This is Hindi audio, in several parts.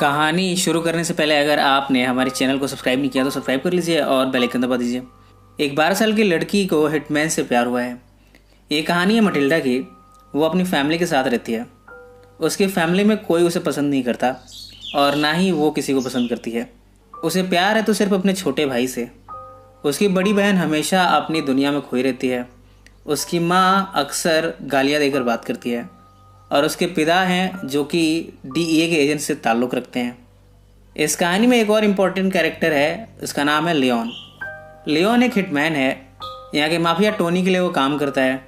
कहानी शुरू करने से पहले अगर आपने हमारे चैनल को सब्सक्राइब नहीं किया तो सब्सक्राइब कर लीजिए और बेल आइकन दबा दीजिए। एक 12 साल की लड़की को हिटमैन से प्यार हुआ है। ये कहानी है मटिल्डा की। वो अपनी फैमिली के साथ रहती है। उसकी फैमिली में कोई उसे पसंद नहीं करता और ना ही वो किसी को पसंद करती है। उसे प्यार है तो सिर्फ अपने छोटे भाई से। उसकी बड़ी बहन हमेशा अपनी दुनिया में खोई रहती है। उसकी माँ अक्सर गालियाँ देकर बात करती है और उसके पिता हैं जो कि डीईए के एजेंट से ताल्लुक़ रखते हैं। इस कहानी में एक और इम्पोर्टेंट कैरेक्टर है, उसका नाम है लियोन। लियोन एक हिटमैन है। यहाँ के माफिया टोनी के लिए वो काम करता है।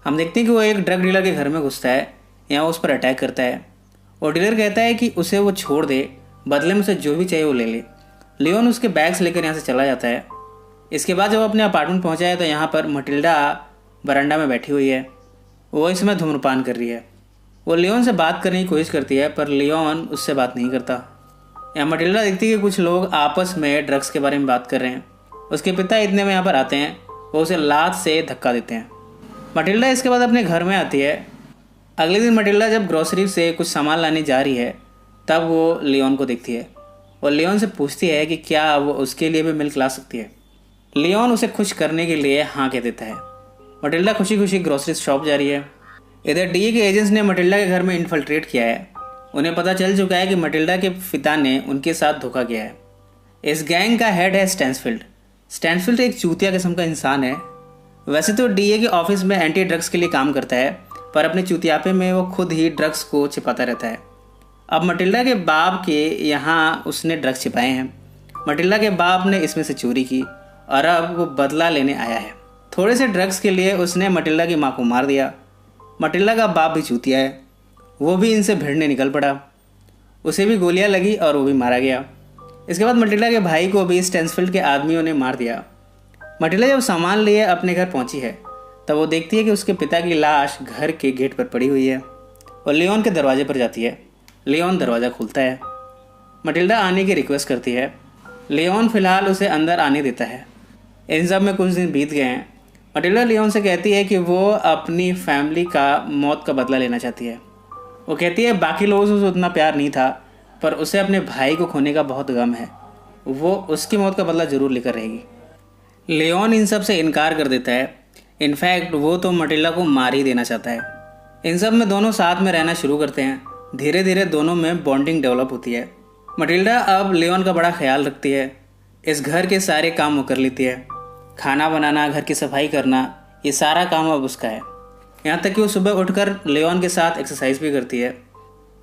हम देखते हैं कि वो एक ड्रग डीलर के घर में घुसता है। यहाँ वो उस पर अटैक करता है। वो डीलर कहता है कि उसे वो छोड़ दे, बदले में उसे जो भी चाहिए वो ले ले। लियोन उसके बैग्स लेकर यहाँ से चला जाता है। इसके बाद जब वो अपने अपार्टमेंट पहुँचा है तो यहाँ पर मटिल्डा बरामदा में बैठी हुई है। वो इस समय धूम्रपान कर रही है। वो लियोन से बात करने की कोशिश करती है पर लियोन उससे बात नहीं करता। यहाँ मटिल्डा देखती है कि कुछ लोग आपस में ड्रग्स के बारे में बात कर रहे हैं। उसके पिता इतने में यहाँ पर आते हैं। वो उसे लात से धक्का देते हैं। मटिल्डा इसके बाद अपने घर में आती है। अगले दिन मटिल्डा जब ग्रोसरी से कुछ सामान लाने जा रही है तब वो लियोन को देखती है और लियोन से पूछती है कि क्या वो उसके लिए भी मिल्क ला सकती है। लियोन उसे खुश करने के लिए हाँ कह देता है। मटिल्डा खुशी खुशी ग्रोसरी शॉप जा रही है। इधर डीए के एजेंट्स ने मटिल्डा के घर में इन्फिल्ट्रेट किया है। उन्हें पता चल चुका है कि मटिल्डा के पिता ने उनके साथ धोखा किया है। इस गैंग का हेड है स्टैंसफील्ड। स्टैंसफील्ड एक चूतिया किस्म का इंसान है। वैसे तो डीए के ऑफिस में एंटी ड्रग्स के लिए काम करता है पर अपने चूतियापे में वो खुद ही ड्रग्स को छिपाता रहता है। अब मटिल्डा के बाप के यहाँ उसने ड्रग्स छिपाए हैं। मटिल्डा के बाप ने इसमें से चोरी की और अब वो बदला लेने आया है। थोड़े से ड्रग्स के लिए उसने मटिल्डा की माँ को मार दिया। मटिल्डा का बाप भी चूतिया है। वो भी इनसे भिड़ने निकल पड़ा। उसे भी गोलियां लगी और वो भी मारा गया। इसके बाद मटिल्डा के भाई को भी स्टैंसफील्ड के आदमियों ने मार दिया। मटिल्डा जब सामान लिए अपने घर पहुंची है तब वो देखती है कि उसके पिता की लाश घर के गेट पर पड़ी हुई है और लियोन के दरवाजे पर जाती है। लियोन दरवाज़ा खोलता है। मटिल्डा आने की रिक्वेस्ट करती है। लियोन फिलहाल उसे अंदर आने देता है। इन सब में कुछ दिन बीत गए हैं। मटिल्डा लियोन से कहती है कि वो अपनी फैमिली का मौत का बदला लेना चाहती है। वो कहती है बाकी लोगों से उसे उतना प्यार नहीं था पर उसे अपने भाई को खोने का बहुत गम है। वो उसकी मौत का बदला ज़रूर लेकर रहेगी। लियोन इन सब से इनकार कर देता है। इनफैक्ट वो तो मटिल्डा को मार ही देना चाहता है। इन सब में दोनों साथ में रहना शुरू करते हैं। धीरे धीरे दोनों में बॉन्डिंग डेवलप होती है। मटिल्डा अब लियोन का बड़ा ख्याल रखती है। इस घर के सारे काम वो कर लेती है। खाना बनाना, घर की सफाई करना, ये सारा काम अब उसका है। यहाँ तक कि वो सुबह उठकर लियोन के साथ एक्सरसाइज भी करती है।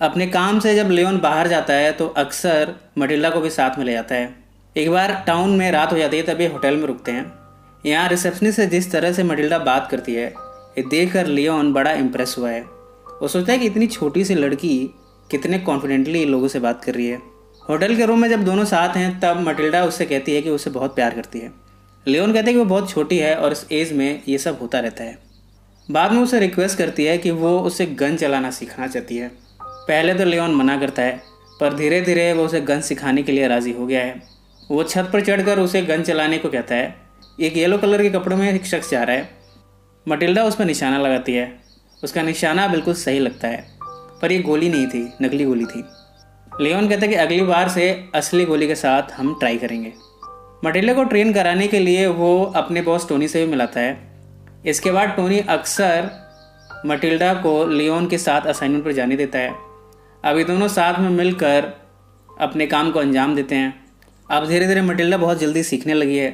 अपने काम से जब लियोन बाहर जाता है तो अक्सर मटिल्डा को भी साथ में ले जाता है। एक बार टाउन में रात हो जाती है तब ये होटल में रुकते हैं। यहाँ रिसेप्शनिस्ट से जिस तरह से मटिल्डा बात करती है ये देखकर लियोन बड़ा इम्प्रेस हुआ है। वो सोचता है कि इतनी छोटी सी लड़की कितने कॉन्फिडेंटली लोगों से बात कर रही है। होटल के रूम में जब दोनों साथ हैं तब मटिल्डा उससे कहती है कि उसे बहुत प्यार करती है। लियोन कहते हैं कि वो बहुत छोटी है और इस एज में ये सब होता रहता है। बाद में उसे रिक्वेस्ट करती है कि वो उसे गन चलाना सीखना चाहती है। पहले तो लियोन मना करता है पर धीरे धीरे वो उसे गन सिखाने के लिए राज़ी हो गया है। वो छत पर चढ़कर उसे गन चलाने को कहता है। एक येलो कलर के कपड़ों में एक शख्स जा रहा है। मटिल्डा उस पर निशाना लगाती है। उसका निशाना बिल्कुल सही लगता है पर ये गोली नहीं थी, नकली गोली थी। लियोन कहता है कि अगली बार से असली गोली के साथ हम ट्राई करेंगे। मटिल्डा को ट्रेन कराने के लिए वो अपने बॉस टोनी से भी मिलाता है। इसके बाद टोनी अक्सर मटिल्डा को लियोन के साथ असाइनमेंट पर जाने देता है। अब ये दोनों साथ में मिलकर अपने काम को अंजाम देते हैं। अब धीरे धीरे मटिल्डा बहुत जल्दी सीखने लगी है।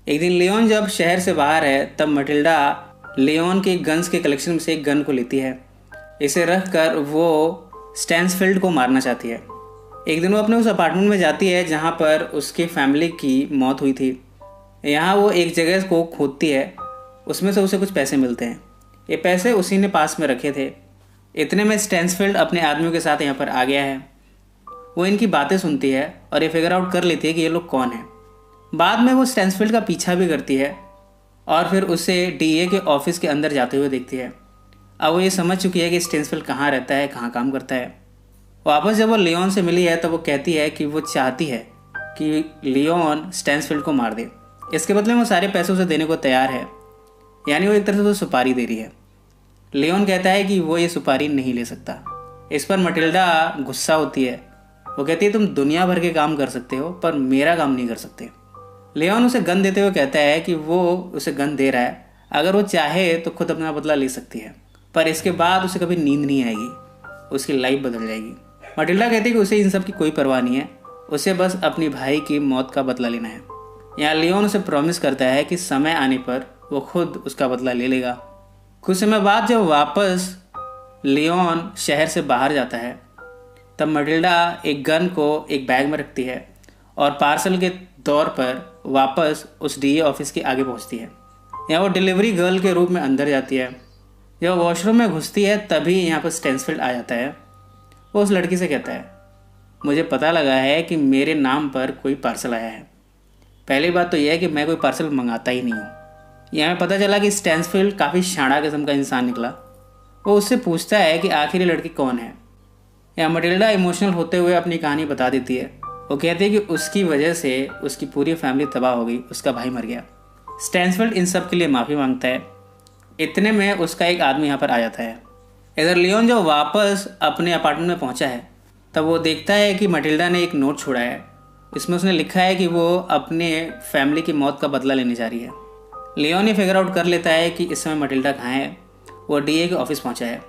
एक दिन लियोन जब शहर से बाहर है तब मटिल्डा लियोन के गन्स के कलेक्शन में से एक गन को लेती है। इसे रख कर वो स्टैंसफील्ड को मारना चाहती है। एक दिन वो अपने उस अपार्टमेंट में जाती है जहाँ पर उसकी फैमिली की मौत हुई थी। यहाँ वो एक जगह को खोदती है। उसमें से उसे कुछ पैसे मिलते हैं। ये पैसे उसी ने पास में रखे थे। इतने में स्टैंसफील्ड अपने आदमियों के साथ यहाँ पर आ गया है। वो इनकी बातें सुनती है और ये फिगर आउट कर लेती है कि ये लोग कौन हैं। बाद में वो स्टैंसफील्ड का पीछा भी करती है और फिर उसे डीए के ऑफिस के अंदर जाते हुए देखती है। अब वो ये समझ चुकी है कि स्टैंसफील्ड कहाँ रहता है, कहाँ काम करता है। वापस जब वो लियोन से मिली है तब वो कहती है कि वो चाहती है कि लियोन स्टैंसफील्ड को मार दे। इसके बदले में वो सारे पैसे उसे देने को तैयार है। यानी वो एक तरह से तो सुपारी दे रही है। लियोन कहता है कि वो ये सुपारी नहीं ले सकता। इस पर मटिल्डा गुस्सा होती है वो कहती है तुम दुनिया भर के काम कर सकते हो पर मेरा काम नहीं कर सकते। लियोन उसे गन देते हुए कहता है कि वो उसे गन दे रहा है, अगर वो चाहे तो खुद अपना बदला ले सकती है, पर इसके बाद उसे कभी नींद नहीं आएगी, उसकी लाइफ बदल जाएगी। मटिल्डा कहती है कि उसे इन सब की कोई परवाह नहीं है, उसे बस अपनी भाई की मौत का बदला लेना है। यहाँ लियोन उसे प्रॉमिस करता है कि समय आने पर वो खुद उसका बदला ले लेगा। कुछ समय बाद जब वापस लियोन शहर से बाहर जाता है तब मटिल्डा एक गन को एक बैग में रखती है और पार्सल के तौर पर वापस उस डीए ऑफिस के आगे पहुंचती है। यहाँ वो डिलीवरी गर्ल के रूप में अंदर जाती है। जब वॉशरूम में घुसती है तभी यहाँ पर स्टैन्सफील्ड आ जाता है। वो उस लड़की से कहता है मुझे पता लगा है कि मेरे नाम पर कोई पार्सल आया है। पहली बात तो यह है कि मैं कोई पार्सल मंगाता ही नहीं हूँ। यहाँ पता चला कि स्टैन्सफील्ड काफ़ी शाणा किस्म का इंसान निकला। वो उससे पूछता है कि आखिर ये लड़की कौन है। यहाँ मटिल्डा इमोशनल होते हुए अपनी कहानी बता देती है। वो कहती है कि उसकी वजह से उसकी पूरी फैमिली तबाह हो गई, उसका भाई मर गया। स्टैन्सफील्ड इन सब के लिए माफ़ी मांगता है। इतने में उसका एक आदमी यहाँ पर आ जाता है। इधर लियोन जो वापस अपने अपार्टमेंट में पहुँचा है तब वो देखता है कि मटिल्डा ने एक नोट छोड़ा है। इसमें उसने लिखा है कि वो अपने फैमिली की मौत का बदला लेने जा रही है। लियोन ये फिगर आउट कर लेता है कि इस समय मटिल्डा कहाँ है। वो डीए के ऑफिस पहुँचा है।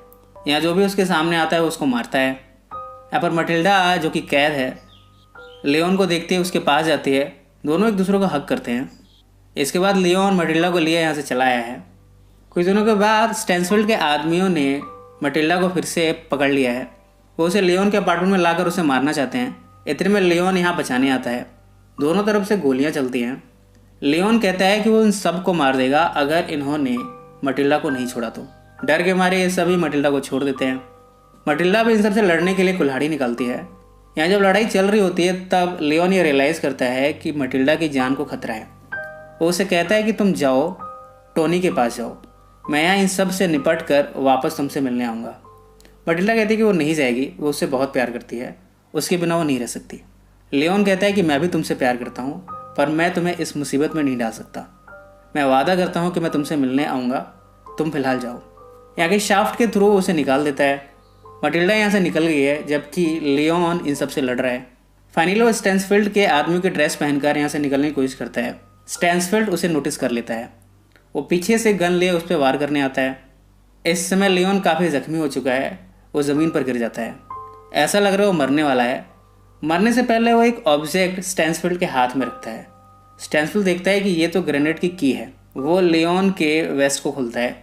यहाँ जो भी उसके सामने आता है वो उसको मारता है। यहाँ पर मटिल्डा जो कि कैद है लियोन को देखते ही उसके पास जाती है। दोनों एक दूसरे को हक करते हैं। इसके बाद लियोन मटिल्डा को लिए यहाँ से चला आया है। कुछ दिनों के बाद स्टैन्सफील्ड के आदमियों ने मटिल्डा को फिर से पकड़ लिया है। वो उसे लियोन के अपार्टमेंट में लाकर उसे मारना चाहते हैं। इतने में लियोन यहाँ बचाने आता है। दोनों तरफ से गोलियाँ चलती हैं। लियोन कहता है कि वो इन सब को मार देगा अगर इन्होंने मटिल्डा को नहीं छोड़ा तो। डर के मारे ये सभी मटिल्डा को छोड़ देते हैं। मटिल्डा भी इन सब से लड़ने के लिए कुल्हाड़ी निकालती है। यहाँ जब लड़ाई चल रही होती है तब लियोन ये रियलाइज़ करता है कि मटिल्डा की जान को खतरा है। वो उसे कहता है कि तुम जाओ, टोनी के पास जाओ, मैं यहाँ इन सब से निपट कर वापस तुमसे मिलने आऊँगा। मटिल्डा कहती है कि वो नहीं जाएगी, वो उससे बहुत प्यार करती है, उसके बिना वो नहीं रह सकती। लियोन कहता है कि मैं भी तुमसे प्यार करता हूँ पर मैं तुम्हें इस मुसीबत में नहीं डाल सकता। मैं वादा करता हूँ कि मैं तुमसे मिलने आऊँगा, तुम फिलहाल जाओ। यहाँ के शाफ्ट के थ्रू उसे निकाल देता है। मटिल्डा यहाँ से निकल गई है जबकि लियोन इन सब से लड़ रहा है। फाइनली वो स्टैन्सफील्ड के आदमी की ड्रेस पहनकर यहाँ से निकलने की कोशिश करता है। स्टैन्सफील्ड उसे नोटिस कर लेता है। वो पीछे से गन लिए उस पर वार करने आता है। इस समय लियोन काफ़ी जख्मी हो चुका है। वो ज़मीन पर गिर जाता है। ऐसा लग रहा है वो मरने वाला है। मरने से पहले वो एक ऑब्जेक्ट स्टैन्सफील्ड के हाथ में रखता है। स्टैन्सफील्ड देखता है कि ये तो ग्रेनेड की है। वो लियोन के वेस्ट को खोलता है।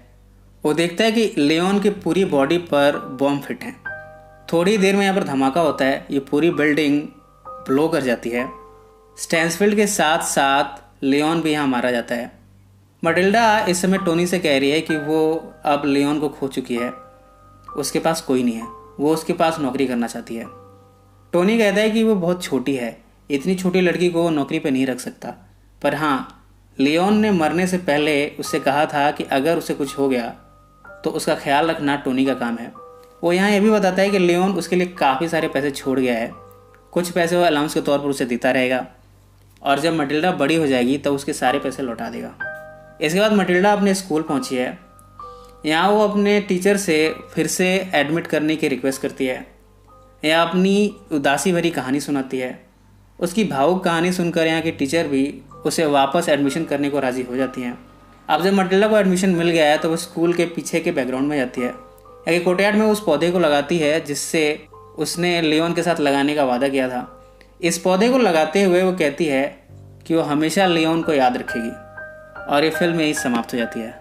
वो देखता है कि लियोन की पूरी बॉडी पर बॉम्ब फिट है। थोड़ी देर में यहाँ पर धमाका होता है। ये पूरी बिल्डिंग ब्लो कर जाती है। स्टैन्सफील्ड के साथ साथ लियोन भी यहाँ मारा जाता है। मटिल्डा इस समय टोनी से कह रही है कि वो अब लियोन को खो चुकी है, उसके पास कोई नहीं है, वो उसके पास नौकरी करना चाहती है। टोनी कहता है कि वो बहुत छोटी है, इतनी छोटी लड़की को वो नौकरी पे नहीं रख सकता। पर हाँ, लियोन ने मरने से पहले उससे कहा था कि अगर उसे कुछ हो गया तो उसका ख्याल रखना टोनी का काम है। वो यहाँ ये भी बताता है कि लियोन उसके लिए काफ़ी सारे पैसे छोड़ गया है। कुछ पैसे वो अलाउंस के तौर पर उसे देता रहेगा और जब मटिल्डा बड़ी हो जाएगी तो उसके सारे पैसे लौटा देगा। इसके बाद मटिल्डा अपने स्कूल पहुंची है। यहाँ वो अपने टीचर से फिर से एडमिट करने की रिक्वेस्ट करती है। यह अपनी उदासी भरी कहानी सुनाती है। उसकी भावुक कहानी सुनकर यहाँ की टीचर भी उसे वापस एडमिशन करने को राज़ी हो जाती हैं। अब जब मटिल्डा को एडमिशन मिल गया है तो वो स्कूल के पीछे के बैकग्राउंड में जाती है। यहाँ के कोर्टयार्ड में उस पौधे को लगाती है जिससे उसने लियोन के साथ लगाने का वादा किया था। इस पौधे को लगाते हुए वो कहती है कि वो हमेशा लियोन को याद रखेगी। और ये फिल्म यही समाप्त हो जाती है।